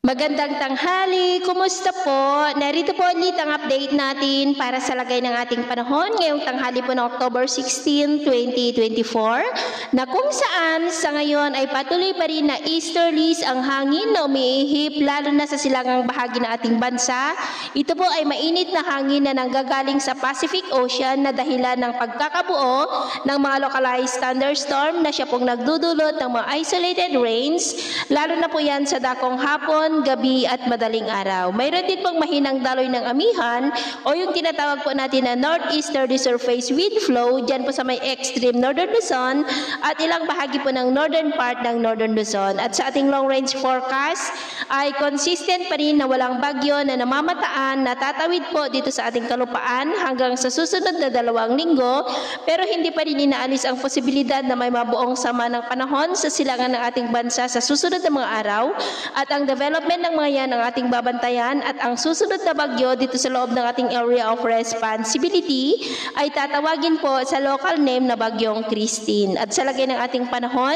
Magandang tanghali, kumusta po? Narito po ulit ang update natin para sa lagay ng ating panahon ngayong tanghali po ng October 16, 2024 na kung saan sa ngayon ay patuloy pa rin na easterlies ang hangin na umiihip lalo na sa silangang bahagi ng ating bansa. Ito po ay mainit na hangin na nanggagaling sa Pacific Ocean na dahilan ng pagkakabuo ng mga localized thunderstorm na siya pong nagdudulot ng mga isolated rains lalo na po yan sa dakong hapon, gabi at madaling araw. Mayroon din pong mahinang daloy ng amihan o yung tinatawag po natin na northeasterly surface wind flow dyan po sa may extreme northern Luzon at ilang bahagi po ng northern part ng northern Luzon. At sa ating long range forecast ay consistent pa rin na walang bagyo na namamataan na tatawid po dito sa ating kalupaan hanggang sa susunod na 2 linggo, pero hindi pa rin inaalis ang posibilidad na may mabuong sama ng panahon sa silangan ng ating bansa sa susunod na mga araw at ang development ng mga yan ang ating babantayan at ang susunod na bagyo dito sa loob ng ating area of responsibility ay tatawagin po sa local name na Bagyong Christine. At sa lagay ng ating panahon,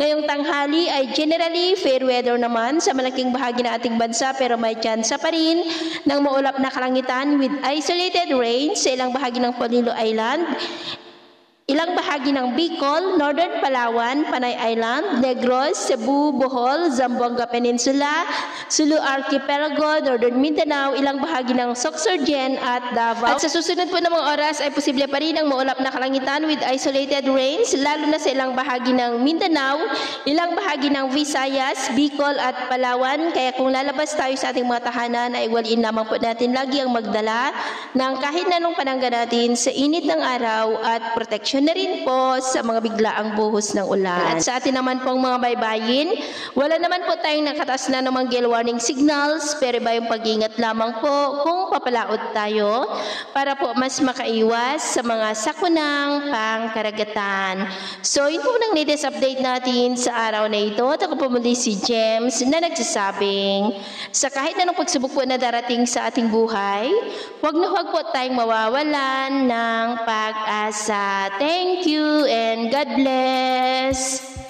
ngayong tanghali ay generally fair weather naman sa malaking bahagi ng ating bansa pero may tsansa pa rin ng maulap na kalangitan with isolated rains sa ilang bahagi ng Polillo Island, ilang bahagi ng Bicol, Northern Palawan, Panay Island, Negros, Cebu, Bohol, Zamboanga Peninsula, Sulu Archipelago, Northern Mindanao, ilang bahagi ng Sorsogon at Davao. At sa susunod po ng mga oras ay posible pa rin ang maulap na kalangitan with isolated rains, lalo na sa ilang bahagi ng Mindanao, ilang bahagi ng Visayas, Bicol at Palawan. Kaya kung lalabas tayo sa ating mga tahanan ay waliin lamang po natin lagi ang magdala ng kahit na anong panangga natin sa init ng araw at protection na rin po sa mga biglaang buhos ng ulan. At sa atin naman pong mga baybayin, wala naman po tayong nakataas na namang gale warning signals, pero iba yung pag-ingat lamang po kung papalaot tayo para po mas makaiwas sa mga sakunang pangkaragatan. So, yun po nang latest update natin sa araw na ito. At ako po muli si James na nagsasabing sa kahit anong pagsubok po na darating sa ating buhay, huwag na huwag po tayong mawawalan ng pag-asa. Thank you and God bless.